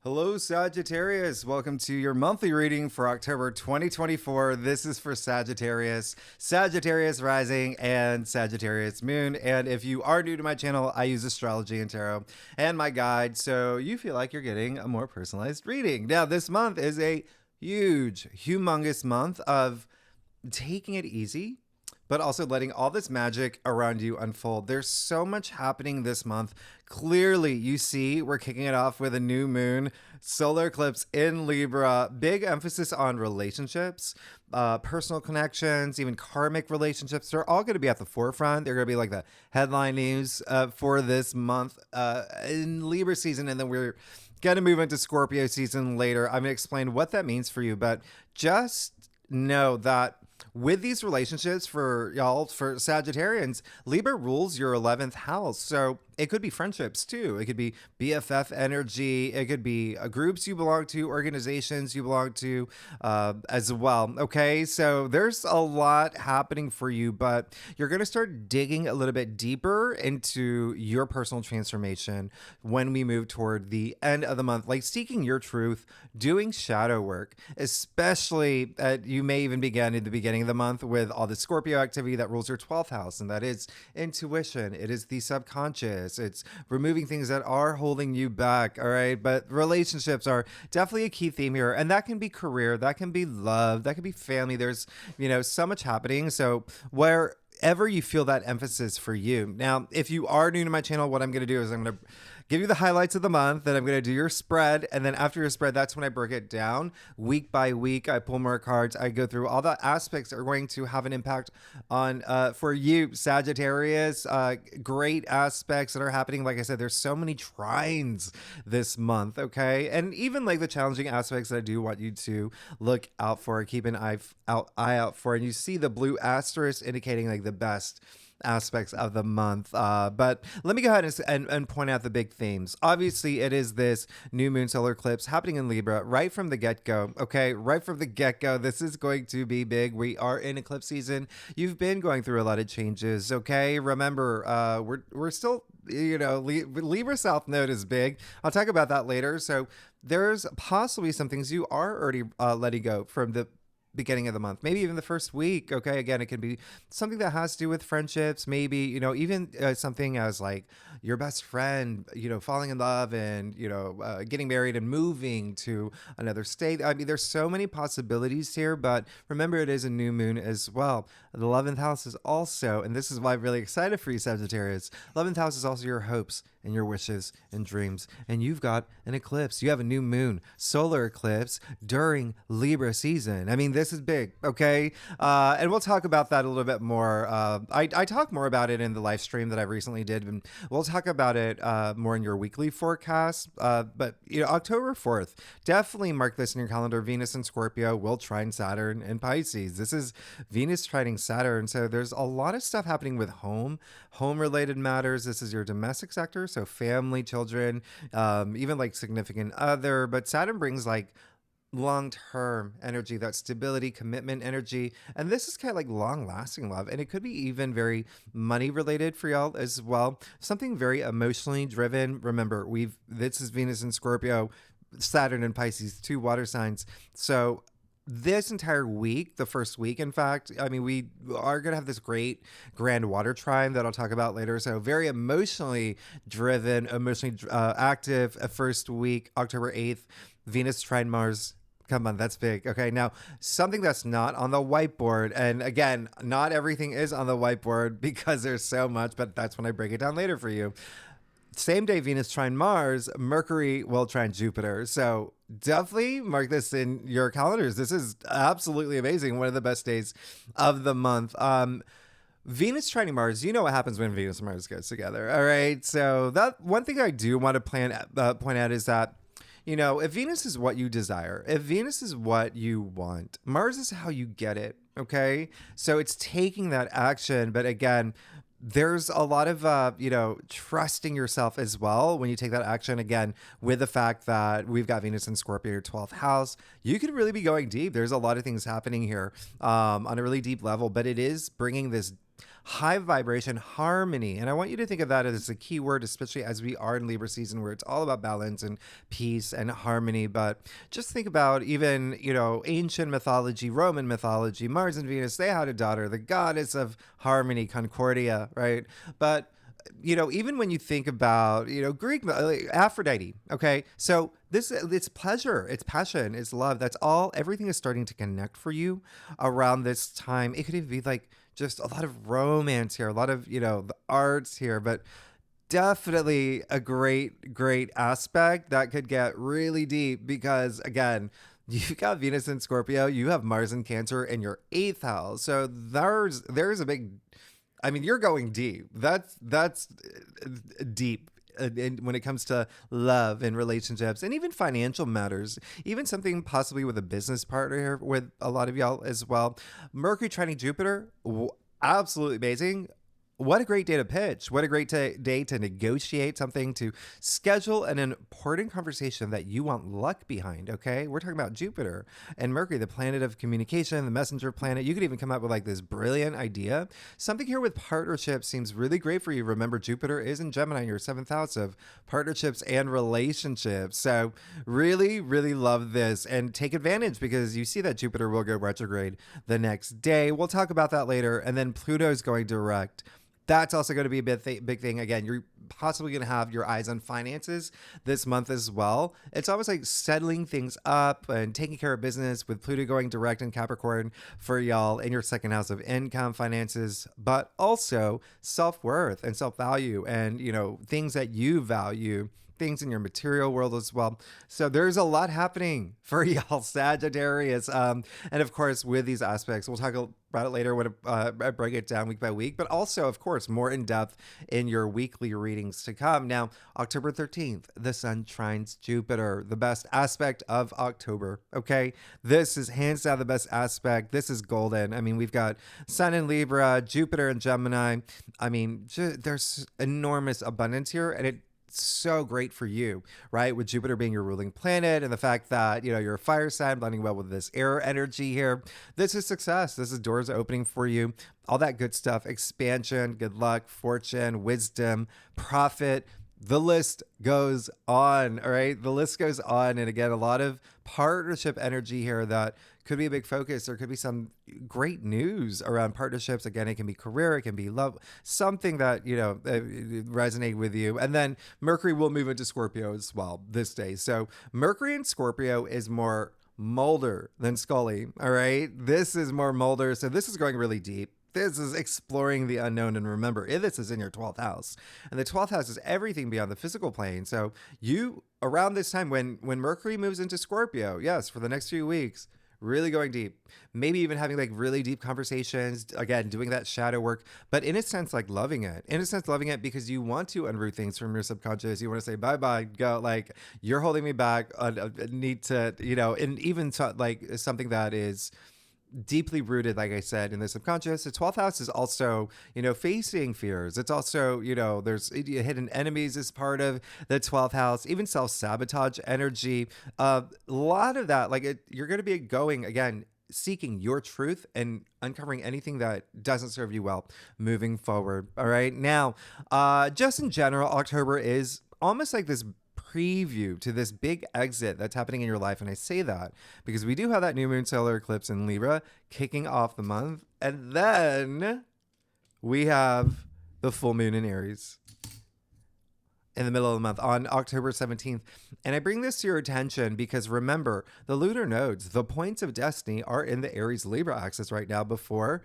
Hello, Sagittarius. Welcome to your monthly reading for October 2024. This is for Sagittarius, Sagittarius rising, and Sagittarius moon. And if you are new to my channel, I use astrology and tarot and my guide, so you feel like you're getting a more personalized reading. Now, this month is a huge, humongous month of taking it easy, but also letting all this magic around you unfold. There's so much happening this month. Clearly, you see, we're kicking it off with a new moon, solar eclipse in Libra, big emphasis on relationships, personal connections, even karmic relationships. They're all going to be at the forefront. They're going to be like the headline news for this month in Libra season. And then we're going to move into Scorpio season later. I'm going to explain what that means for you, but just know that with these relationships for y'all, for Sagittarians, Libra rules your 11th house. So it could be friendships too. It could be BFF energy. It could be groups you belong to, organizations you belong to as well. Okay, so there's a lot happening for you, but you're going to start digging a little bit deeper into your personal transformation when we move toward the end of the month, like seeking your truth, doing shadow work, especially you may even begin in the beginning of the month with all the Scorpio activity that rules your 12th house, and that is intuition. It is the subconscious. It's removing things that are holding you back. All right. But relationships are definitely a key theme here. And that can be career, that can be love, that can be family. There's, so much happening. So wherever you feel that emphasis for you. Now, if you are new to my channel, what I'm going to do is I'm going to give you the highlights of the month, then I'm going to do your spread, and then after your spread, that's when I break it down week by week. I pull more cards. I go through all the aspects that are going to have an impact on for you, Sagittarius. Great aspects that are happening. Like I said, there's so many trines this month, okay? And even like the challenging aspects that I do want you to look out for, keep an eye out for, and you see the blue asterisk indicating like the best aspects of the month. But let me go ahead and point out the big themes. Obviously, it is this new moon solar eclipse happening in Libra right from the get-go. Okay, right from the get-go, this is going to be big. We are in eclipse season. You've been going through a lot of changes. Okay, remember, we're still, Libra South Node is big. I'll talk about that later. So there's possibly some things you are already letting go from the beginning of the month, maybe even the first week. Okay, again, it can be something that has to do with friendships, maybe even something as like your best friend falling in love and getting married and moving to another state. I mean, there's so many possibilities here, but remember, it is a new moon as well. The 11th house is also, and this is why I'm really excited for you, Sagittarius, 11th house is also your hopes and your wishes and dreams, and you've got an eclipse. You have a new moon solar eclipse during Libra season. I mean, this is big, okay? And we'll talk about that a little bit more. I talk more about it in the live stream that I recently did, and we'll talk about it more in your weekly forecast. But October 4th, definitely mark this in your calendar. Venus and Scorpio will trine Saturn and Pisces. This is Venus trining Saturn, so there's a lot of stuff happening with home-related matters. This is your domestic sector, so family, children, even like significant other. But Saturn brings like long-term energy, that stability, commitment energy, and this is kind of like long-lasting love, and it could be even very money-related for y'all as well. Something very emotionally driven. Remember, this is Venus in Scorpio, Saturn and Pisces, 2 water signs. So this entire week, the first week, in fact, I mean, we are going to have this great grand water trine that I'll talk about later. So very emotionally driven, emotionally active. First week, October 8th, Venus trine Mars. Come on, that's big. Okay, now something that's not on the whiteboard, and again, not everything is on the whiteboard because there's so much, but that's when I break it down later for you. Same day Venus trine Mars, Mercury will trine Jupiter. So definitely mark this in your calendars. This is absolutely amazing. One of the best days of the month. Venus trining Mars, you know what happens when Venus and Mars goes together. All right. So that one thing I do want to point out is that if Venus is what you desire, if Venus is what you want, Mars is how you get it. Okay. So it's taking that action. But again, there's a lot of, trusting yourself as well when you take that action. Again, with the fact that we've got Venus in Scorpio, your 12th house, you could really be going deep. There's a lot of things happening here on a really deep level, but it is bringing this high vibration, harmony. And I want you to think of that as a key word, especially as we are in Libra season where it's all about balance and peace and harmony. But just think about even, ancient mythology, Roman mythology, Mars and Venus, they had a daughter, the goddess of harmony, Concordia, right? But even when you think about, Greek, Aphrodite, okay? So it's pleasure, it's passion, it's love. That's all, everything is starting to connect for you around this time. It could even be like just a lot of romance here, a lot of, the arts here, but definitely a great aspect that could get really deep because, again, you've got Venus in Scorpio, you have Mars in Cancer in your 8th house. So there's a big, you're going deep. That's deep when it comes to love and relationships and even financial matters, even something possibly with a business partner here with a lot of y'all as well. Mercury trining Jupiter, absolutely amazing. What a great day to pitch. What a great day to negotiate something, to schedule an important conversation that you want luck behind, okay? We're talking about Jupiter and Mercury, the planet of communication, the messenger planet. You could even come up with like this brilliant idea. Something here with partnerships seems really great for you. Remember, Jupiter is in Gemini, your 7th house of partnerships and relationships. So really, really love this and take advantage because you see that Jupiter will go retrograde the next day. We'll talk about that later. And then Pluto's going direct. That's also going to be a big thing. Again, you're possibly going to have your eyes on finances this month as well. It's almost like settling things up and taking care of business with Pluto going direct in Capricorn for y'all in your 2nd house of income, finances, but also self-worth and self-value and, things that you value, things in your material world as well. So there's a lot happening for y'all, Sagittarius. And of course, with these aspects, we'll talk about it later when I break it down week by week, but also, of course, more in depth in your weekly readings to come. Now, October 13th, the sun trines Jupiter, the best aspect of October. Okay. This is hands down the best aspect. This is golden. We've got sun in Libra, Jupiter in Gemini. There's enormous abundance here, and it's so great for you, right? With Jupiter being your ruling planet and the fact that, you're a fire sign blending well with this air energy here. This is success. This is doors opening for you. All that good stuff, expansion, good luck, fortune, wisdom, profit. The list goes on, all right? The list goes on. And again, a lot of partnership energy here that could be a big focus. There could be some great news around partnerships. Again, it can be career, it can be love, something that, resonate with you. And then Mercury will move into Scorpio as well this day. So Mercury in Scorpio is more Mulder than Scully, all right? This is more Mulder. So this is going really deep. This is exploring the unknown. And remember, this is in your 12th house. And the 12th house is everything beyond the physical plane. So you, around this time, when Mercury moves into Scorpio, yes, for the next few weeks, really going deep, maybe even having like really deep conversations, again, doing that shadow work, but in a sense, like loving it because you want to unroot things from your subconscious. You want to say, bye, go, like you're holding me back. Need to, and even like something that is deeply rooted, like I said, in the subconscious. The 12th house is also, facing fears. It's also, there's hidden enemies as part of the 12th house, even self-sabotage energy. A lot of that, you're going to be going, again, seeking your truth and uncovering anything that doesn't serve you well moving forward. All right. Now, just in general, October is almost like this preview to this big exit that's happening in your life. And I say that because we do have that new moon solar eclipse in Libra kicking off the month. And then we have the full moon in Aries in the middle of the month on October 17th. And I bring this to your attention because remember, the lunar nodes, the points of destiny are in the Aries Libra axis right now before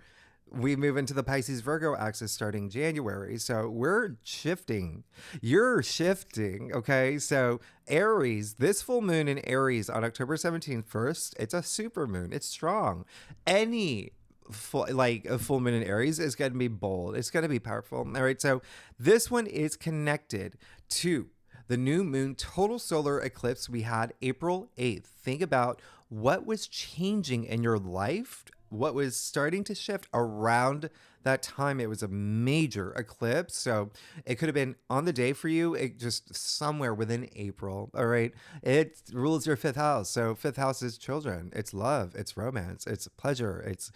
we move into the Pisces Virgo axis starting January. So we're shifting. You're shifting. Okay. So Aries, this full moon in Aries on October 17th, first, it's a super moon. It's strong. Any a full moon in Aries is going to be bold. It's going to be powerful. All right. So this one is connected to the new moon total solar eclipse we had April 8th. Think about what was changing in your life, what was starting to shift around that time. It was a major eclipse. So it could have been on the day for you, it just somewhere within April. All right. It rules your fifth house. So fifth house is children, it's love, it's romance, it's pleasure, it's,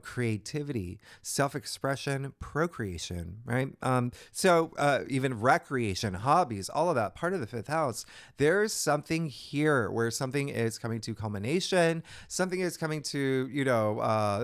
creativity, self-expression, procreation, right? So even recreation, hobbies, all of that part of the fifth house. There's something here where something is coming to culmination, something is coming to,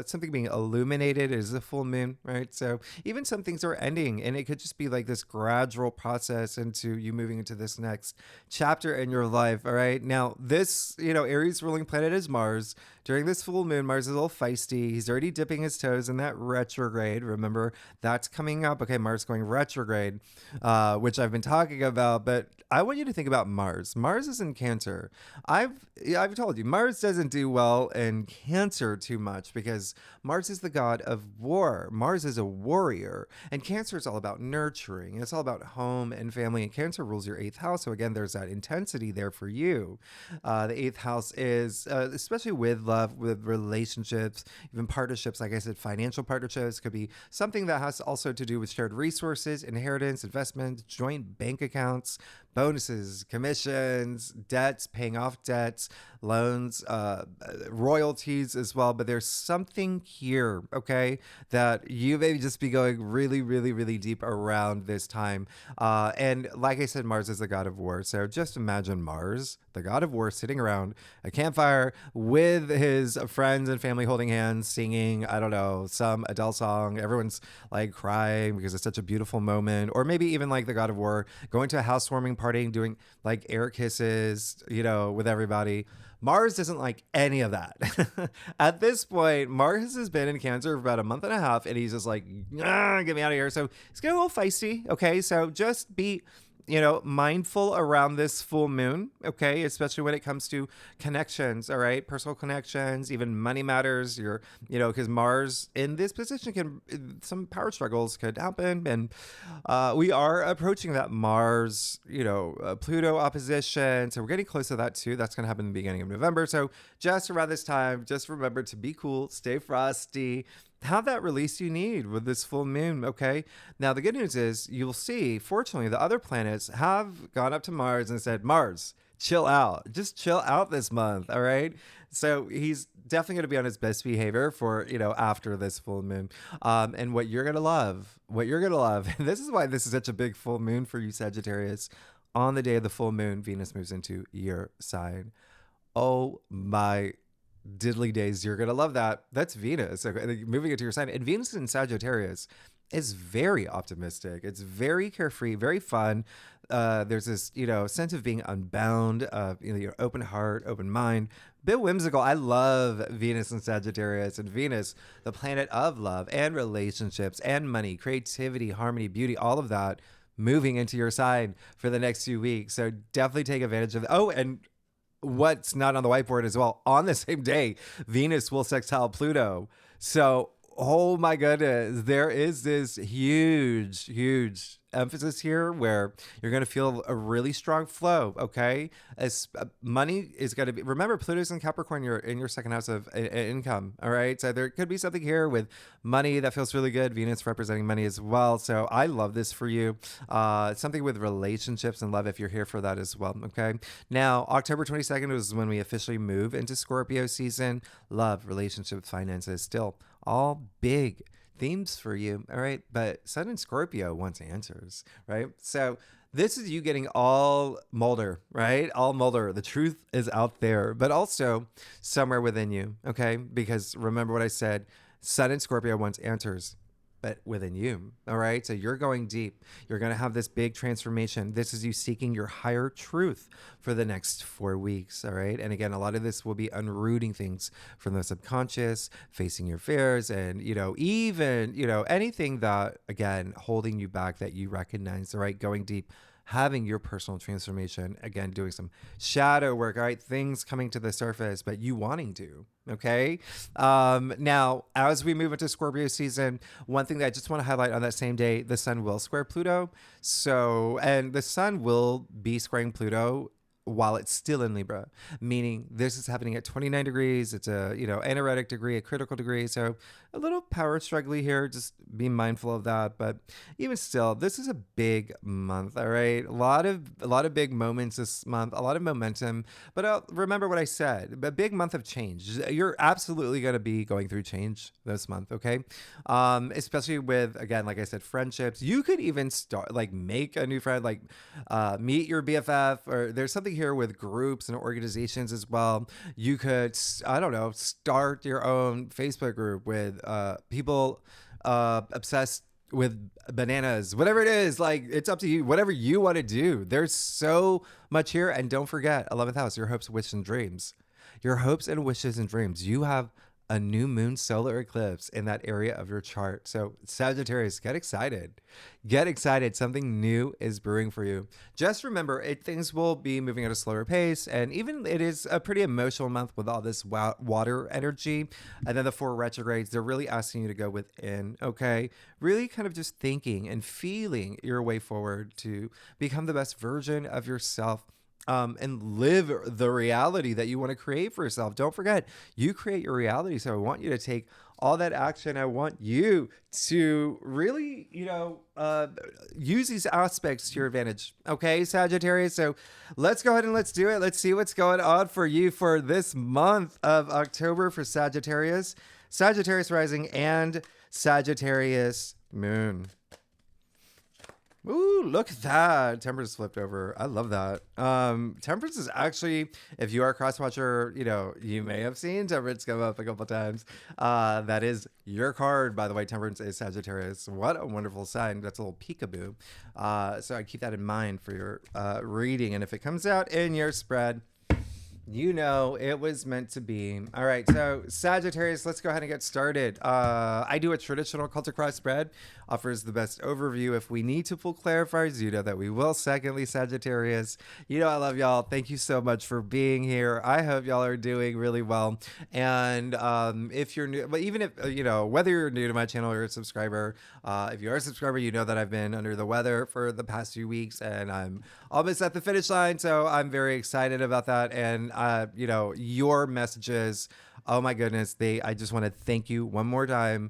something being illuminated. It is a full moon, right? So even some things are ending, and it could just be like this gradual process into you moving into this next chapter in your life. All right. Now, this, Aries ruling planet is Mars. During this full moon, Mars is a little feisty. He's already dipping his toes in that retrograde. Remember, that's coming up. Okay, Mars going retrograde, which I've been talking about, but I want you to think about Mars. Mars is in Cancer. I've told you, Mars doesn't do well in Cancer too much because Mars is the god of war. Mars is a warrior, and Cancer is all about nurturing. It's all about home and family, and Cancer rules your eighth house. So again, there's that intensity there for you. The eighth house is, especially with love, with relationships, even partnerships, like I said, financial partnerships could be something that has also to do with shared resources, inheritance, investments, joint bank accounts, bonuses, commissions, debts, paying off debts, loans, royalties as well. But there's something here, okay, that you may just be going really, really, really deep around this time. And like I said, Mars is the god of war. So just imagine Mars, the god of war, sitting around a campfire with his friends and family holding hands, singing, I don't know, some Adele song. Everyone's like crying because it's such a beautiful moment. Or maybe even like the god of war going to a housewarming party, doing like air kisses, with everybody. Mars doesn't like any of that. At this point, Mars has been in Cancer for about a month and a half, and he's just like, get me out of here. So he's getting a little feisty. Okay, so just be mindful around this full moon, okay, especially when it comes to connections, all right, personal connections, even money matters. Because Mars in this position some power struggles could happen, and we are approaching that Mars, Pluto opposition, so we're getting close to that too. That's going to happen in the beginning of November. So just around this time, just remember to be cool, stay frosty, have that release you need with this full moon, okay? Now, the good news is you'll see, fortunately, the other planets have gone up to Mars and said, Mars, chill out. Just chill out this month, all right? So he's definitely going to be on his best behavior for, after this full moon. And what you're going to love, and this is why this is such a big full moon for you, Sagittarius. On the day of the full moon, Venus moves into your sign. Oh my diddly days, you're gonna love that. That's Venus, okay, moving it to your sign. And Venus in Sagittarius is very optimistic. It's very carefree, very fun. There's this sense of being unbound, your open heart, open mind, bit whimsical. I love Venus in Sagittarius, and Venus, the planet of love and relationships and money, creativity, harmony, beauty, all of that moving into your sign for the next few weeks. So definitely take advantage of it. Oh, and what's not on the whiteboard as well, on the same day, Venus will sextile Pluto. So, oh my goodness, there is this huge emphasis here where you're going to feel a really strong flow, okay? As money is going to be, remember, Pluto's in Capricorn, you're in your second house of income, all right? So there could be something here with money that feels really good. Venus representing money as well. So I love this for you. Something with relationships and love if you're here for that as well, okay? Now, October 22nd is when we officially move into Scorpio season. Love, relationships, finances, still all big themes for you, all right? But Sun in Scorpio wants answers, right? So this is you getting all Mulder, right? All Mulder. The truth is out there, but also somewhere within you, okay? Because remember what I said, Sun in Scorpio wants answers, but within you, all right? So you're going deep. You're going to have this big transformation. This is you seeking your higher truth for the next 4 weeks, all right? And again, a lot of this will be unrooting things from the subconscious, facing your fears, and, even, anything that, again, holding you back that you recognize, all right? Going deep, having your personal transformation, again, doing some shadow work, all right? Things coming to the surface, but you wanting to, okay? Now, as we move into Scorpio season, one thing that I just want to highlight on that same day, the sun will square Pluto. So, and the sun will be squaring Pluto while it's still in Libra, meaning this is happening at 29 degrees. It's a, anaretic degree, a critical degree. So a little power struggly here. Just be mindful of that. But even still, this is a big month. All right. A lot of big moments this month, a lot of momentum. But remember what I said, a big month of change. You're absolutely going to be going through change this month. Okay. Especially with, again, like I said, friendships. You could even start, like, make a new friend, like meet your BFF, or there's something here with groups and organizations as well. You could, I don't know, start your own Facebook group with people obsessed with bananas, whatever it is. Like, it's up to you, whatever you want to do. There's so much here. And don't forget, 11th house, your hopes, wishes, and dreams. Your hopes and wishes and dreams. You have a new moon solar eclipse in that area of your chart. So Sagittarius, get excited. Get excited. Something new is brewing for you. Just remember, things will be moving at a slower pace. And even it is a pretty emotional month with all this water energy. And then the 4 retrogrades, they're really asking you to go within, okay? Really kind of just thinking and feeling your way forward to become the best version of yourself. And live the reality that you want to create for yourself. Don't forget, you create your reality. So I want you to take all that action. I want you to really, use these aspects to your advantage. Okay, Sagittarius. So let's go ahead and let's do it. Let's see what's going on for you for this month of October for Sagittarius, Sagittarius rising, and Sagittarius moon. Ooh, look at that. Temperance flipped over. I love that. Temperance is actually, if you are a cross watcher, you may have seen Temperance come up a couple times. That is your card, by the way. Temperance is Sagittarius. What a wonderful sign. That's a little peekaboo. So I keep that in mind for your reading. And if it comes out in your spread, it was meant to be. All right, so Sagittarius, let's go ahead and get started. I do a traditional cult across spread, offers the best overview. If we need to pull clarifiers, that we will. Secondly, Sagittarius, I love y'all. Thank you so much for being here. I hope y'all are doing really well. And if you're new, but even if, whether you're new to my channel or a subscriber, if you are a subscriber, you know that I've been under the weather for the past few weeks and I'm almost at the finish line. So I'm very excited about that. And your messages, oh my goodness, I just want to thank you one more time.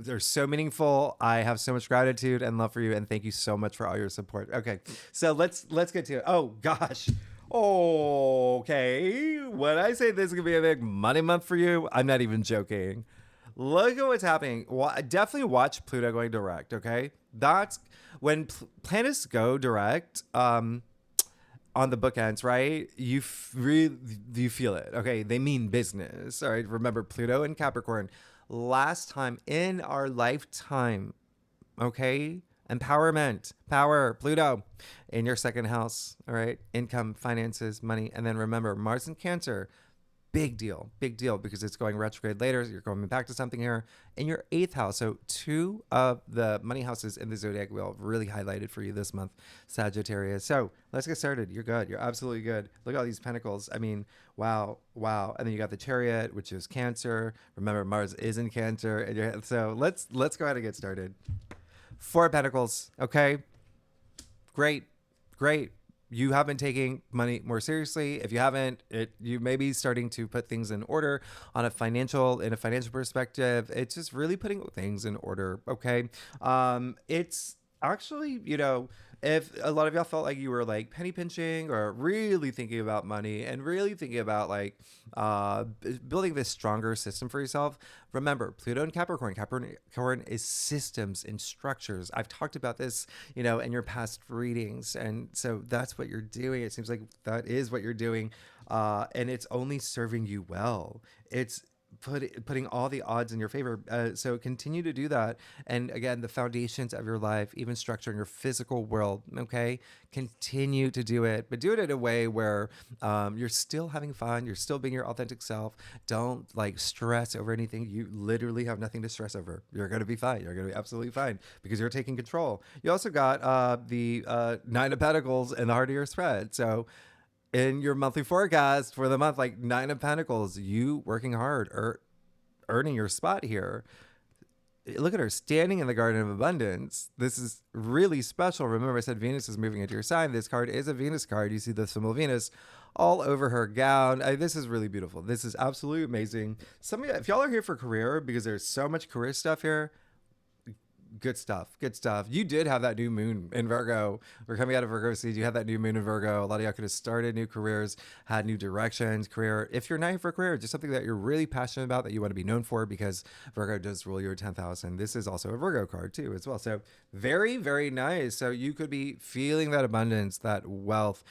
They're so meaningful. I have so much gratitude and love for you, and thank you so much for all your support. Okay, so let's get to it. Oh gosh. Okay, when I say this is gonna be a big money month for you, I'm not even joking. Look at what's happening. Definitely watch Pluto going direct. Okay, that's when planets go direct. On the bookends, right? You feel it. Okay, they mean business. All right, remember Pluto and Capricorn. Last time in our lifetime, okay? Empowerment, power, Pluto in your second house. All right, income, finances, money, and then remember Mars and Cancer. Big deal because it's going retrograde later. So you're going back to something here in your 8th house. So 2 of the money houses in the zodiac wheel really highlighted for you this month, Sagittarius. So let's get started. You're good. You're absolutely good. Look at all these pentacles. I mean, wow. And then you got the Chariot, which is Cancer. Remember, Mars is in Cancer. And so let's go ahead and get started. 4 of Pentacles. Okay. Great. You have been taking money more seriously. If you haven't, you may be starting to put things in order in a financial perspective. It's just really putting things in order. Okay. It's actually, if a lot of y'all felt like you were like penny pinching or really thinking about money and really thinking about like building this stronger system for yourself, remember Pluto and Capricorn. Capricorn is systems and structures. I've talked about this, in your past readings. And so that's what you're doing. It seems like that is what you're doing. And it's only serving you well. It's putting all the odds in your favor. So continue to do that. And again, the foundations of your life, even structuring your physical world, okay? Continue to do it, but do it in a way where you're still having fun. You're still being your authentic self. Don't like stress over anything. You literally have nothing to stress over. You're going to be fine. You're going to be absolutely fine because you're taking control. You also got the 9 of Pentacles in the heart of your spread. So in your monthly forecast for the month, like 9 of Pentacles, you working hard or earning your spot here. look at her standing in the garden of abundance. This is really special. Remember, I said Venus is moving into your sign. This card is a Venus card. You see the symbol of Venus all over her gown. This is really beautiful. This is absolutely amazing. Some of you, if y'all are here for career, because there's so much career stuff here, good stuff. Good stuff. You did have that new moon in Virgo. We're coming out of Virgo season. You had that new moon in Virgo. A lot of y'all could have started new careers, had new directions, career. If you're not here for career, just something that you're really passionate about that you want to be known for, because Virgo does rule your 10th house. And this is also a Virgo card too, as well. So very, very nice. So you could be feeling that abundance, that wealth,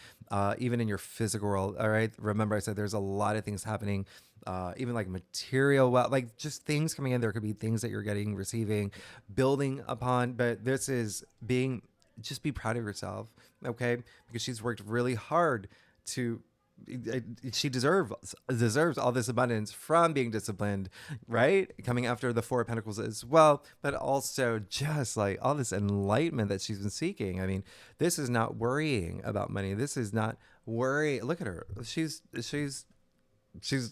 even in your physical world. All right. Remember, I said there's a lot of things happening. Even like material wealth, like just things coming in. There could be things that you're getting, receiving, building upon. But this is just be proud of yourself, okay? Because she's worked really hard to. She deserves all this abundance from being disciplined, right? Coming after the Four of Pentacles as well, but also just like all this enlightenment that she's been seeking. I mean, this is not worrying about money. This is not worry. Look at her. She's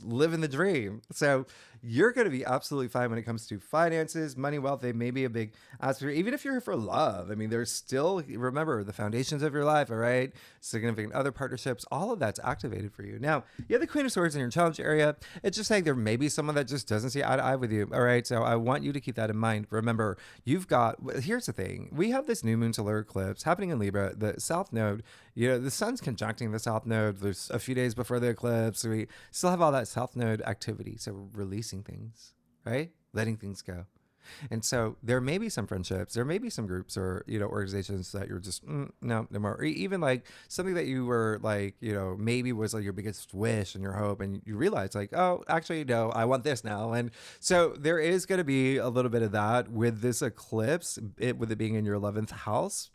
living the dream. So you're going to be absolutely fine when it comes to finances, money, wealth. They may be a big aspect. Even if you're here for love, I mean, there's still, remember, the foundations of your life, all right? Significant other partnerships, all of that's activated for you. Now, you have the Queen of Swords in your challenge area. It's just saying there may be someone that just doesn't see eye to eye with you, all right? So I want you to keep that in mind. Remember, here's the thing. We have this new moon solar eclipse happening in Libra, the South Node. You know, the sun's conjuncting the South Node. There's a few days before the eclipse. We still have all that South Node activity. So we're releasing things, right? Letting things go. And so there may be some friendships, there may be some groups or, organizations that you're just, no more. Or even like something that you were like, maybe was like your biggest wish and your hope. And you realize like, oh, actually, no, I want this now. And so there is going to be a little bit of that with this eclipse, with it being in your 11th house.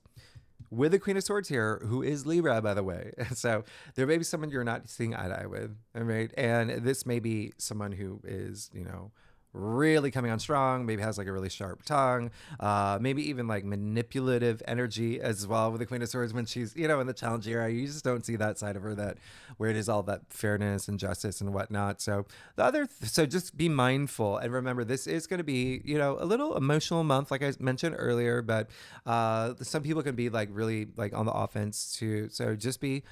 With the Queen of Swords here, who is Libra, by the way. So there may be someone you're not seeing eye to eye with, right? And this may be someone who is, really coming on strong, maybe has like a really sharp tongue, maybe even like manipulative energy as well with the Queen of Swords when she's, in the challenge era. You just don't see that side of her, that where it is all that fairness and justice and whatnot. So so just be mindful and remember, this is going to be, a little emotional month, like I mentioned earlier, but some people can be like really like on the offense too. So just be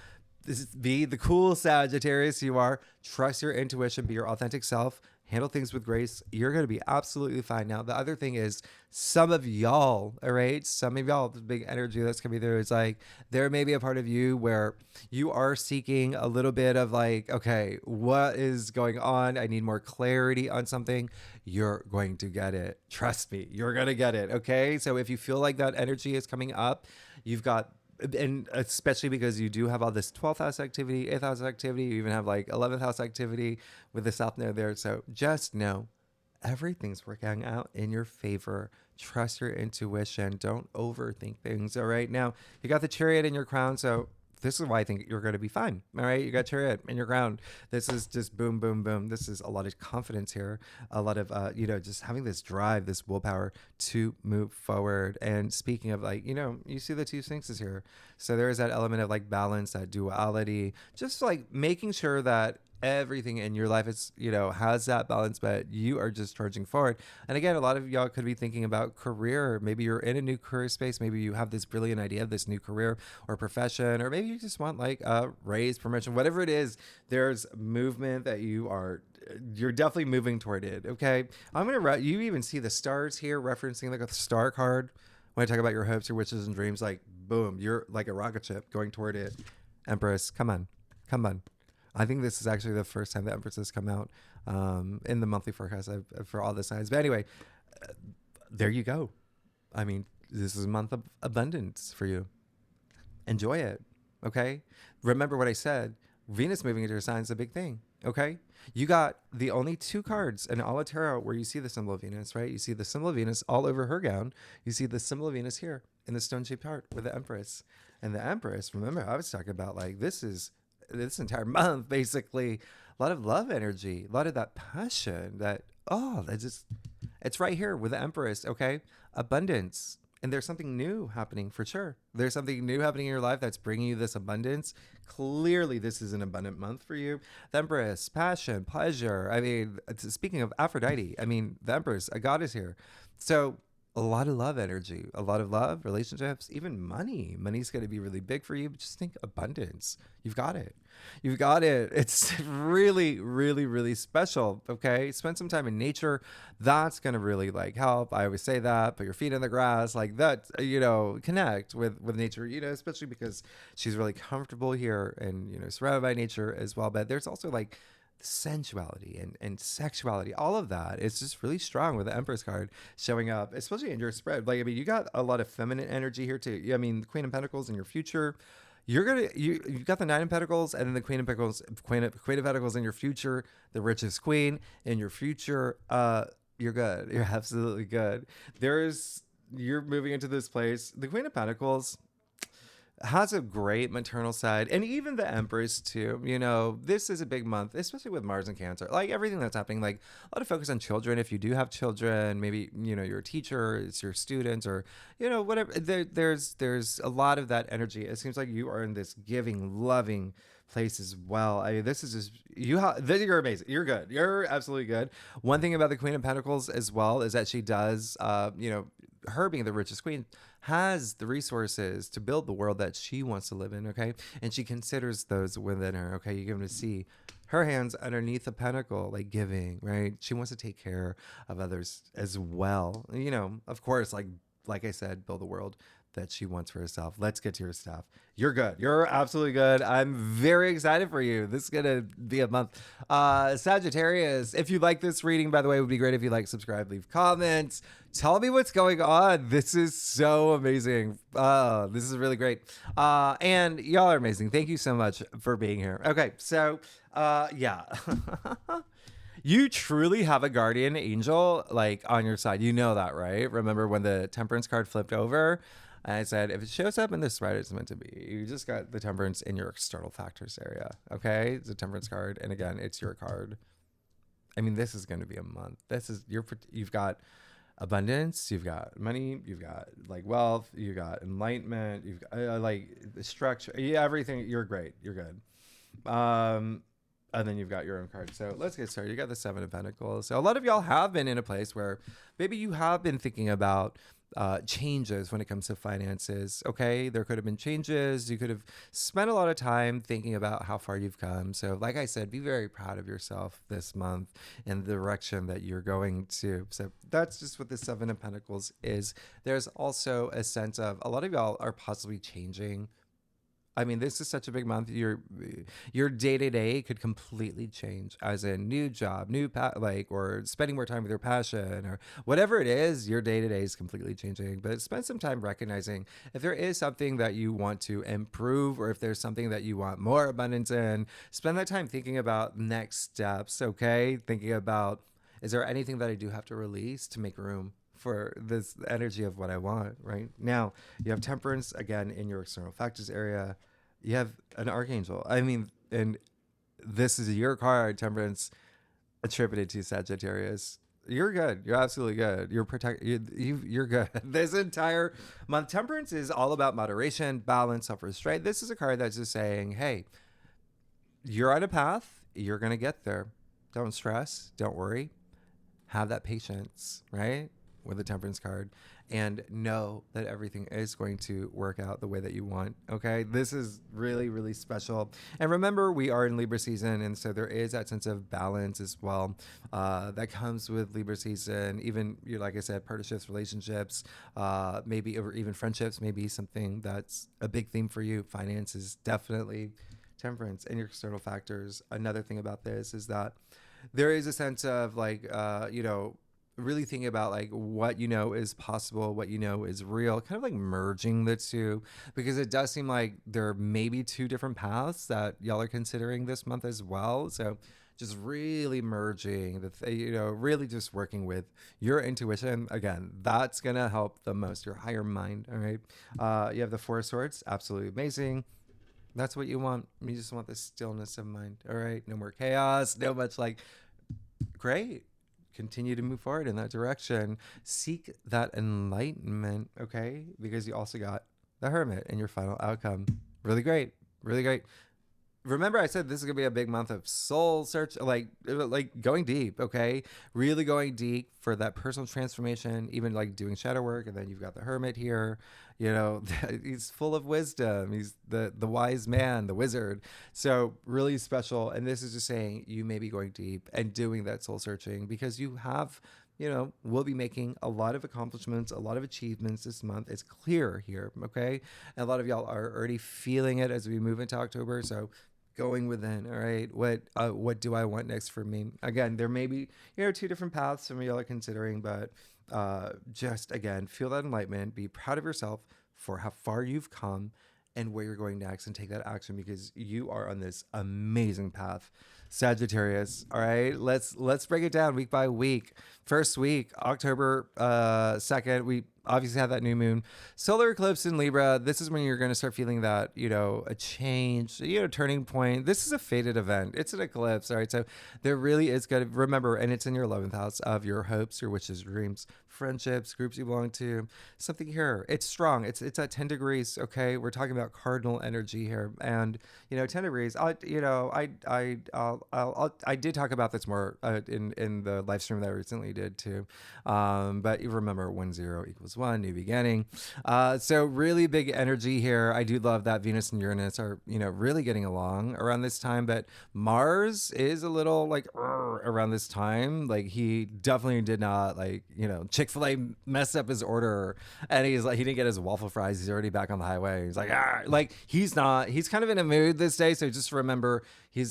the cool Sagittarius you are. Trust your intuition, be your authentic self, handle things with grace. You're going to be absolutely fine. Now, the other thing is some of y'all, all right, the big energy that's coming through is like, there may be a part of you where you are seeking a little bit of like, okay, what is going on? I need more clarity on something. You're going to get it. Trust me, you're going to get it. Okay. So if you feel like that energy is coming up, you've got, and especially because you do have all this 12th house activity, 8th house activity, you even have like 11th house activity with the South Node there. So just know everything's working out in your favor. Trust your intuition. Don't overthink things. All right. Now you got the Chariot in your crown. So this is why I think you're going to be fine. All right. You got Chariot in your crown. This is just boom, boom, boom. This is a lot of confidence here. A lot of, just having this drive, this willpower to move forward. And speaking of like, you see the two Sphinxes here. So there is that element of like balance, that duality, just like making sure that everything in your life is, has that balance, but you are just charging forward. And again, a lot of y'all could be thinking about career. Maybe you're in a new career space. Maybe you have this brilliant idea of this new career or profession, or maybe you just want like a raise, promotion, whatever it is. There's movement that you're definitely moving toward it. Okay. You even see the stars here referencing like a star card. When I talk about your hopes, your wishes and dreams, like boom, you're like a rocket ship going toward it. Empress, come on. I think this is actually the first time the Empress has come out in the monthly forecast for all the signs. But anyway, there you go. I mean, this is a month of abundance for you. Enjoy it, okay? Remember what I said. Venus moving into your sign is a big thing, okay? You got the only two cards in all of tarot where you see the symbol of Venus, right? You see the symbol of Venus all over her gown. You see the symbol of Venus here in the stone-shaped heart with the Empress. And the Empress, remember, I was talking about like this entire month, basically, a lot of love energy, a lot of that passion, it's right here with the Empress, okay? Abundance, And there's something new happening for sure. There's something new happening in your life that's bringing you this abundance. Clearly, this is an abundant month for you. The Empress, passion, pleasure. I mean, speaking of Aphrodite, I mean, the Empress, a goddess here. So, a lot of love energy, a lot of love, relationships, even money. Money's going to be really big for you, but just think abundance. You've got it. You've got it. It's really, really, really special. Okay. Spend some time in nature. That's going to really like help. I always say that. Put your feet in the grass, like that, connect with nature, especially because she's really comfortable here and, surrounded by nature as well. But there's also like sensuality and sexuality, all of that is just really strong with the Empress card showing up, especially in your spread. Like, I mean, you got a lot of feminine energy here too. I mean, the Queen of Pentacles in your future. You've got the Nine of Pentacles and then the Queen of Pentacles, Queen of Pentacles in your future, the richest queen in your future. You're good. You're absolutely good. You're moving into this place. The Queen of Pentacles has a great maternal side, and even the Empress too. This is a big month, especially with Mars and Cancer, like everything that's happening, like a lot of focus on children. If you do have children, maybe you're a teacher, it's your students, or whatever. There's a lot of that energy. It seems like you are in this giving, loving place as well. I mean, this is just you're amazing. You're good. You're absolutely good. One thing about the Queen of Pentacles as well is that she does her being the richest queen has the resources to build the world that she wants to live in. Okay. And she considers those within her. Okay. You're going to see her hands underneath the pentacle, like giving, right? She wants to take care of others as well. Of course, like I said, build the world that she wants for herself. Let's get to your stuff. You're good. You're absolutely good. I'm very excited for you. This is going to be a month. Sagittarius, if you like this reading, by the way, it would be great if you like, subscribe, leave comments. Tell me what's going on. This is so amazing. This is really great. And y'all are amazing. Thank you so much for being here. Okay, so yeah. You truly have a guardian angel like on your side. You know that, right? Remember when the Temperance card flipped over? I said, if it shows up in this spread, it's meant to be. You just got the Temperance in your external factors area. Okay? It's a Temperance card. And again, it's your card. I mean, this is going to be a month. You've got abundance, you've got money, you've got like wealth, you've got enlightenment, you've got like the structure, everything. You're great. You're good. And then you've got your own card. So let's get started. You got the Seven of Pentacles. So a lot of y'all have been in a place where maybe you have been thinking about changes when it comes to finances. Okay, there could have been changes. You could have spent a lot of time thinking about how far you've come. So like I said, be very proud of yourself this month and the direction that you're going to. So that's just what the Seven of Pentacles is. There's also a sense of a lot of y'all are possibly changing. I mean, this is such a big month. Your day-to-day could completely change, as a new job, or spending more time with your passion, or whatever it is. Your day-to-day is completely changing. But spend some time recognizing if there is something that you want to improve, or if there's something that you want more abundance in. Spend that time thinking about next steps. Okay, thinking about, is there anything that I do have to release to make room for this energy of what I want right now? You have Temperance again in your external factors area. You have an archangel. I mean, and this is your card, Temperance, attributed to Sagittarius. You're good. You're absolutely good. You're good. This entire month, Temperance is all about moderation, balance, self-restraint. This is a card that's just saying, hey, you're on a path. You're going to get there. Don't stress. Don't worry. Have that patience, right? With the Temperance card, and know that everything is going to work out the way that you want. Okay, this is really, really special. And remember, we are in Libra season, and so there is that sense of balance as well that comes with Libra season. Even, like I said, partnerships, relationships, maybe, or even friendships, maybe something that's a big theme for you. Finance is definitely Temperance and your external factors. Another thing about this is that there is a sense of really thinking about like what is possible, what is real, kind of like merging the two, because it does seem like there may be two different paths that y'all are considering this month as well. So just really merging really just working with your intuition. Again, that's gonna help the most, your higher mind. All right. You have the Four of Swords. Absolutely amazing. That's what you want. You just want the stillness of mind. All right. No more chaos. No much like, great. continue to move forward in that direction. Seek that enlightenment, okay? Because you also got the Hermit in your final outcome. Really great. Really great. Remember I said this is gonna be a big month of soul search, like going deep, okay? Really going deep for that personal transformation, even like doing shadow work. And then you've got the Hermit here, you know. He's full of wisdom. He's the wise man, the wizard. So really special. And this is just saying you may be going deep and doing that soul searching, because you have, you know, we'll be making a lot of accomplishments, a lot of achievements this month. It's clear here, okay? And a lot of y'all are already feeling it as we move into October. So going within, all right, what do I want next for me? Again, there may be, you know, two different paths some of y'all are considering, but just again, feel that enlightenment, be proud of yourself for how far you've come and where you're going next, and take that action, because you are on this amazing path, Sagittarius. All right, let's break it down week by week. First week, October 2nd, we obviously have that new moon, solar eclipse in Libra. This is when you're going to start feeling that, you know, a change, you know, turning point. This is a fated event. It's an eclipse. All right. So there really is going to remember, and it's in your 11th house of your hopes, your wishes, dreams, friendships, groups you belong to, something here. It's strong. It's at 10 degrees. Okay. We're talking about cardinal energy here. And, you know, 10 degrees, I did talk about this more in the live stream that I recently did too. But you remember 1-0 equals 1, new beginning. So really big energy here. I do love that Venus and Uranus are, you know, really getting along around this time, but Mars is a little like around this time. Like he definitely did not, like, you know, Chick-fil-A messed up his order, and he's like, he didn't get his waffle fries. He's already back on the highway. He's like he's kind of in a mood this day. So just remember,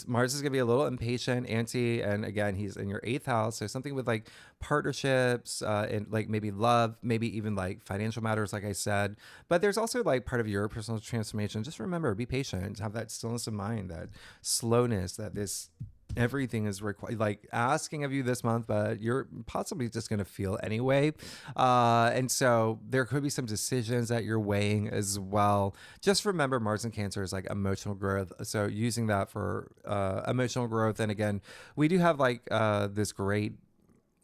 Mars is gonna be a little impatient, antsy, and again, he's in your 8th house. So something with like partnerships, and like maybe love, maybe even like financial matters, like I said. But there's also like part of your personal transformation. Just remember, be patient, have that stillness of mind, that slowness, that this everything is required, like asking of you this month, but you're possibly just going to feel anyway. And so there could be some decisions that you're weighing as well. Just remember, Mars in Cancer is like emotional growth. So using that for emotional growth. And again, we do have like this great,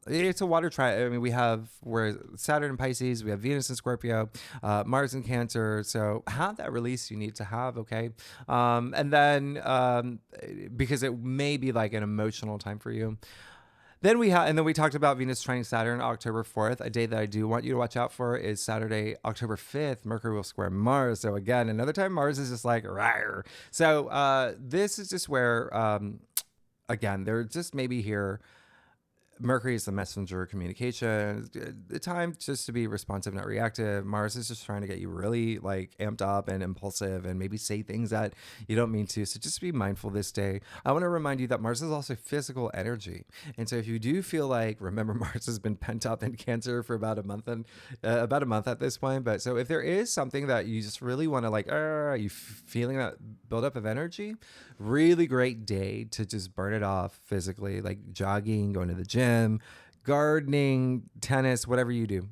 it's a water triangle. I mean, we have where Saturn in Pisces, we have Venus in Scorpio, Mars in Cancer. So have that release you need to have, okay? And then because it may be like an emotional time for you. Then we talked about Venus trining Saturn October 4th. A day that I do want you to watch out for is Saturday, October 5th. Mercury will square Mars. So again, another time Mars is just like, rawr. So this is just where, again, they're just maybe here. Mercury is the messenger of communication. The time just to be responsive, not reactive. Mars is just trying to get you really like amped up and impulsive, and maybe say things that you don't mean to. So just be mindful this day. I want to remind you that Mars is also physical energy. And so if you do feel like, remember, Mars has been pent up in Cancer for about a month at this point. But so if there is something that you just really want to like, you feeling that buildup of energy, really great day to just burn it off physically, like jogging, going to the gym, gardening, tennis, whatever you do,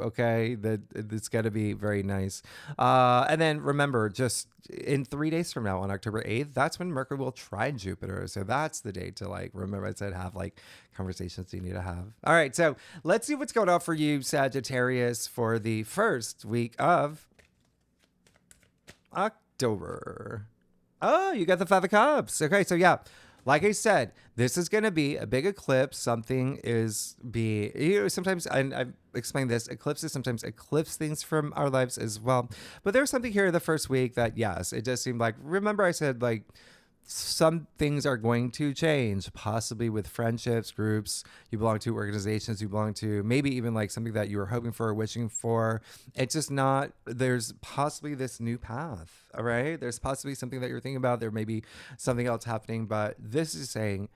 okay? It's got to be very nice. And then remember, just in 3 days from now, on October 8th, that's when Mercury will trine Jupiter. So that's the day to like, remember I said, have like conversations you need to have. All right, so let's see what's going on for you, Sagittarius, for the first week of October. Oh, you got the 5 of Cups. Okay, so yeah, like I said, this is going to be a big eclipse. Something is sometimes, and I've explained this, eclipses sometimes eclipse things from our lives as well. But there's something here the first week that, yes, it does seem like, remember I said like, some things are going to change, possibly with friendships, groups you belong to, organizations you belong to, maybe even like something that you were hoping for or wishing for. It's just not, there's possibly this new path, all right? There's possibly something that you're thinking about. There may be something else happening, but this is saying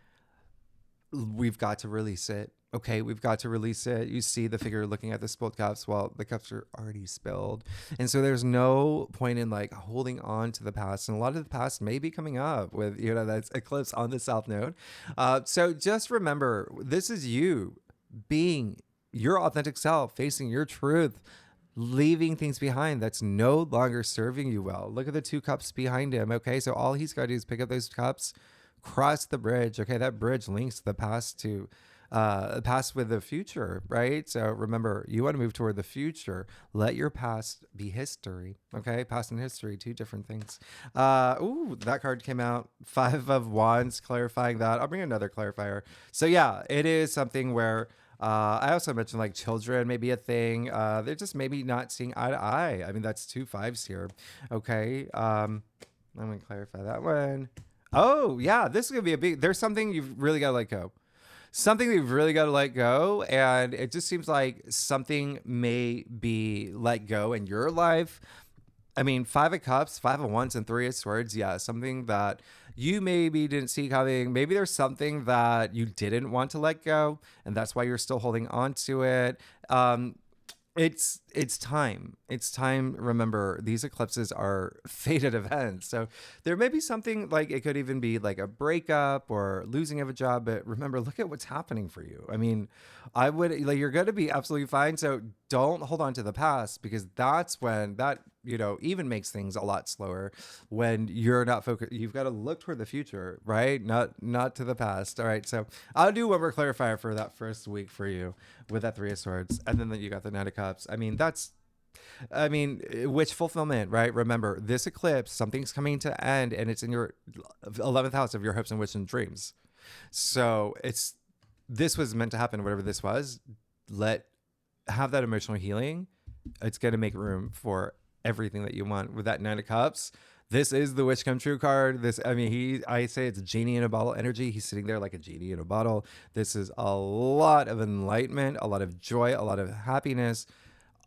we've got to release it. Okay, we've got to release it. You see the figure looking at the spilled cups. Well, the cups are already spilled. And so there's no point in like holding on to the past. And a lot of the past may be coming up with, you know, that's eclipse on the South Node. So just remember, this is you being your authentic self, facing your truth, leaving things behind that's no longer serving you well. Look at the 2 cups behind him. Okay, so all he's got to do is pick up those cups, cross the bridge. Okay, that bridge links the past to past with the future, right? So remember, you want to move toward the future. Let your past be history. Okay, past and history, two different things. Ooh, that card came out. Five of Wands, clarifying that. I'll bring another clarifier. So yeah, it is something where I also mentioned like children may be a thing. They're just maybe not seeing eye to eye. I mean, that's two fives here. Okay. I'm going to clarify that one. Oh, yeah. This is going to be a big, there's something you've really got to let go. Something that you've really got to let go. And it just seems like something may be let go in your life. I mean, Five of Cups, Five of Wands, and Three of Swords. Yeah, something that you maybe didn't see coming. Maybe there's something that you didn't want to let go, and that's why you're still holding on to it. It's time. It's time. Remember, these eclipses are fated events. So there may be something like it could even be like a breakup or losing of a job. But remember, look at what's happening for you. I mean, I would like you're going to be absolutely fine. So don't hold on to the past because that's when that even makes things a lot slower when you're not focused. You've got to look toward the future, right? Not to the past. All right. So I'll do one more clarifier for that first week for you with that Three of Swords, and then you got the Knight of Cups. I mean, which fulfillment, right? Remember, this eclipse, something's coming to end, and it's in your 11th house of your hopes and wishes and dreams. So this was meant to happen, whatever this was. Have that emotional healing. It's going to make room for everything that you want with that Nine of Cups. This is the wish come true card. I say it's a genie in a bottle energy. He's sitting there like a genie in a bottle. This is a lot of enlightenment, a lot of joy, a lot of happiness.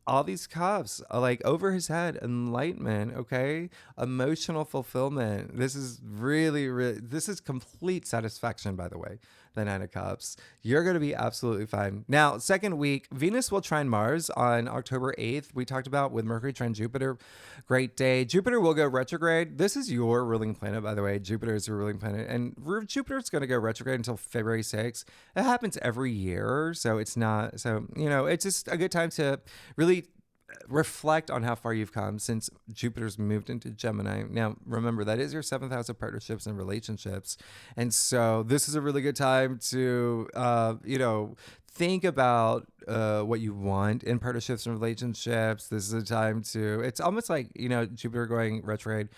All these cups are like over his head, enlightenment, okay? Emotional fulfillment. This is really, this is complete satisfaction, by the way, the Nine of Cups. You're going to be absolutely fine. Now, second week, Venus will trine Mars on October 8th. We talked about with Mercury trine Jupiter. Great day. Jupiter will go retrograde. This is your ruling planet, by the way. Jupiter is your ruling planet. And Jupiter's going to go retrograde until February 6th. It happens every year. So it's just a good time to really reflect on how far you've come since Jupiter's moved into Gemini. Now, remember, that is your 7th house of partnerships and relationships. And so this is a really good time to, think about what you want in partnerships and relationships. This is a time it's almost like, Jupiter going retrograde.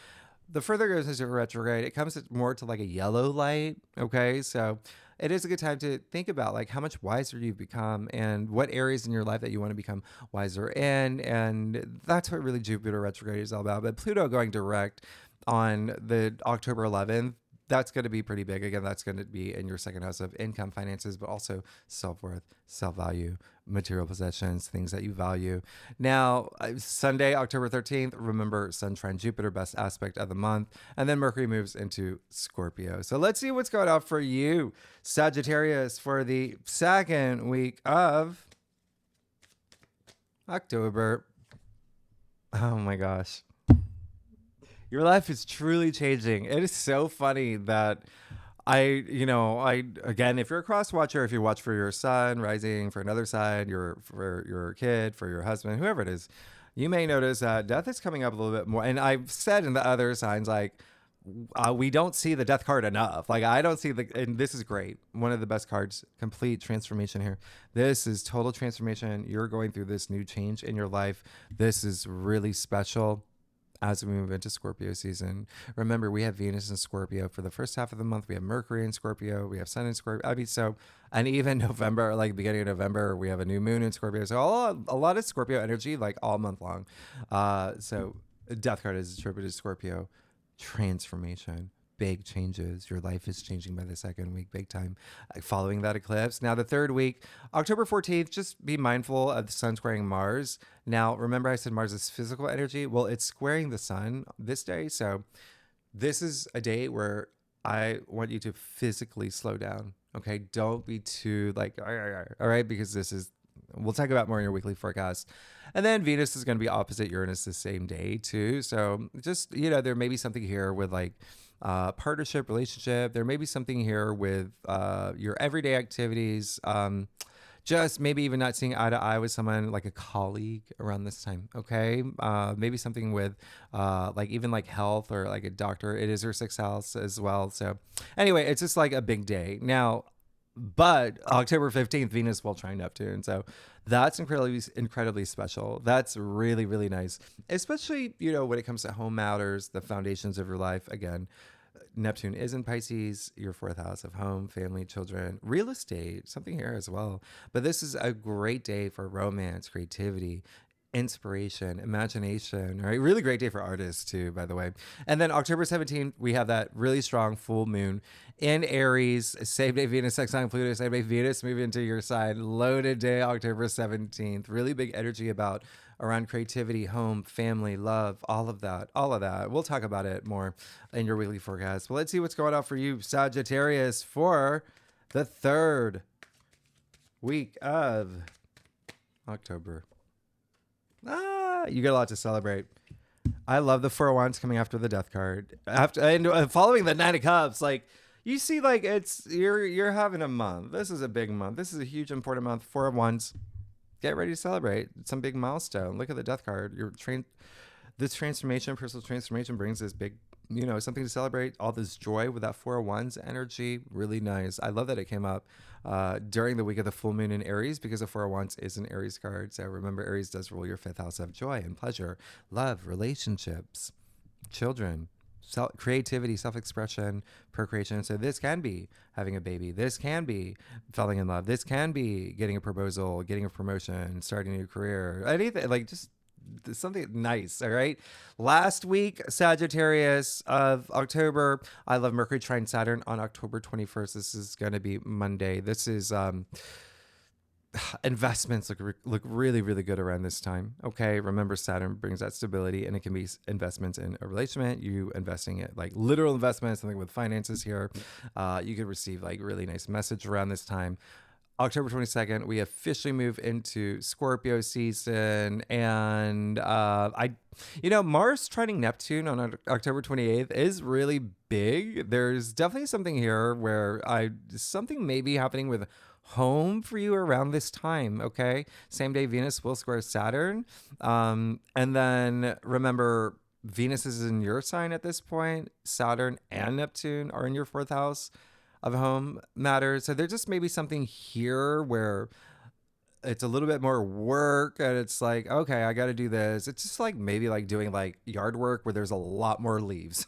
The further it goes into retrograde, it comes more to like a yellow light. Okay. So it is a good time to think about like how much wiser you've become and what areas in your life that you want to become wiser in. And that's what really Jupiter retrograde is all about. But Pluto going direct on the October 11th, that's going to be pretty big. Again, that's going to be in your second house of income, finances, but also self-worth, self-value, material possessions, things that you value. Now, Sunday, October 13th, remember Sun trine Jupiter, best aspect of the month. And then Mercury moves into Scorpio. So let's see what's going on for you, Sagittarius, for the second week of October. Oh my gosh. Your life is truly changing. It is so funny that again, if you're a cross watcher, if you watch for your sun rising, for another side, for your kid, for your husband, whoever it is, you may notice that death is coming up a little bit more. And I've said in the other signs, like, we don't see the death card enough. Like, I don't see and this is great. One of the best cards, complete transformation here. This is total transformation. You're going through this new change in your life. This is really special. As we move into Scorpio season, remember, we have Venus in Scorpio for the first half of the month. We have Mercury in Scorpio. We have Sun in Scorpio. And even November, like beginning of November, we have a new moon in Scorpio. So a lot of Scorpio energy, like all month long. So death card is attributed to Scorpio. Transformation. Big changes. Your life is changing by the second week, big time, following that eclipse. Now, the third week, October 14th, just be mindful of the sun squaring Mars. Now, remember I said Mars is physical energy? Well, it's squaring the sun this day. So this is a day where I want you to physically slow down. Okay. Don't be too like, all right, because we'll talk about more in your weekly forecast. And then Venus is going to be opposite Uranus the same day too. So just, there may be something here with like, partnership, relationship. There may be something here with your everyday activities. Just maybe even not seeing eye to eye with someone like a colleague around this time. Okay. Maybe something with like even like health or like a doctor. It is her 6th house as well. So anyway, it's just like a big day. Now, But October 15th, Venus will trine Neptune. So that's incredibly special. That's really, really nice. Especially, when it comes to home matters, the foundations of your life. Again, Neptune is in Pisces, your fourth house of home, family, children, real estate, something here as well. But this is a great day for romance, creativity, inspiration, imagination, right? Really great day for artists too, by the way. And then October 17th, we have that really strong full moon in Aries, same day Venus sextile Pluto, same day Venus moving into your sign, loaded day, October 17th. Really big energy around creativity, home, family, love, all of that. We'll talk about it more in your weekly forecast. But let's see what's going on for you, Sagittarius, for the third week of October. You get a lot to celebrate. I love the Four of Wands coming after the Death card. Following the Nine of Cups, like you see, like you're having a month. This is a big month. This is a huge important month. Four of Wands. Get ready to celebrate some big milestone. Look at the Death card. This transformation, personal transformation, brings this big, something to celebrate. All this joy with that Four of Wands energy. Really nice. I love that it came up during the week of the full moon in Aries, because the Four of Wands is an Aries card. So remember, Aries does rule your fifth house of joy and pleasure, love, relationships, children, creativity, self-expression, procreation. So this can be having a baby. This can be falling in love. This can be getting a proposal, getting a promotion, starting a new career, anything, like just something nice. All right. Last week, Sagittarius of October, I love Mercury trine Saturn on October 21st. This is going to be Monday. This is investments look really, really good around this time. Okay, remember Saturn brings that stability, and it can be investments in a relationship. You investing it like literal investments, something with finances here. You could receive like really nice message around this time. October 22nd, we officially move into Scorpio season, and Mars trining Neptune on October 28th is really big. There's definitely something here where something may be happening with home for you around this time. Okay, same day Venus will square Saturn, and then remember Venus is in your sign at this point. Saturn and Neptune are in your fourth house of home matters. So there just may be something here where it's a little bit more work, and it's like, okay, I got to do this. It's just like maybe like doing like yard work where there's a lot more leaves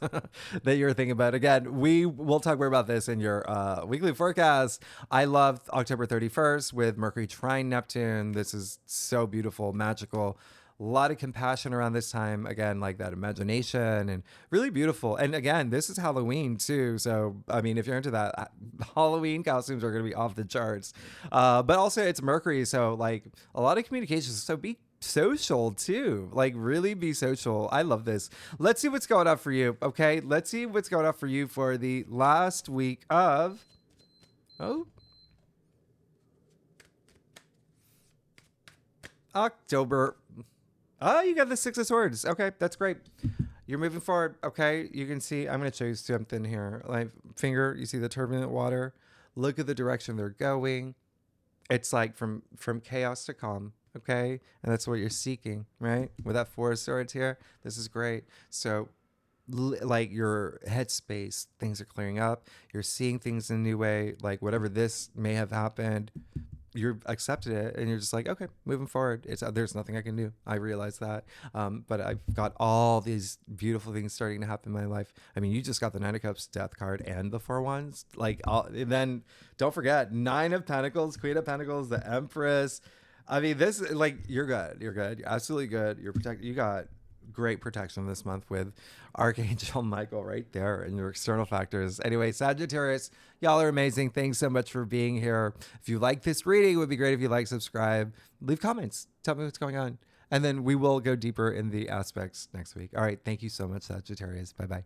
that you're thinking about. Again, we will talk more about this in your weekly forecast. I love October 31st with Mercury trine Neptune. This is so beautiful, magical. A lot of compassion around this time. Again, like that imagination, and really beautiful. And again, this is Halloween too. So, I mean, if you're into that, Halloween costumes are going to be off the charts. But also it's Mercury. So like a lot of communications. So be social too. Like really be social. I love this. Let's see what's going on for you. Okay. Let's see what's going on for you for the last week of, October. Oh, you got the Six of Swords. Okay, that's great. You're moving forward. Okay, you can see, I'm going to show you something here. Like finger, you see the turbulent water. Look at the direction they're going. It's like from chaos to calm. Okay, and that's what you're seeking, right? With that Four of Swords here, this is great. So like your headspace, things are clearing up. You're seeing things in a new way. Like whatever this may have happened, you've accepted it, and you're just like, okay, moving forward. There's nothing I can do. I realize that. But I've got all these beautiful things starting to happen in my life. I mean, you just got the Nine of Cups, Death card, and the Four of Wands. Like, then don't forget, Nine of Pentacles, Queen of Pentacles, the Empress. I mean, this, like, you're good. You're good. You're absolutely good. You're protected. You got great protection this month with Archangel Michael right there and your external factors. Anyway, Sagittarius, y'all are amazing. Thanks so much for being here. If you like this reading, it would be great if you like, subscribe, leave comments, tell me what's going on. And then we will go deeper in the aspects next week. All right. Thank you so much, Sagittarius. Bye-bye.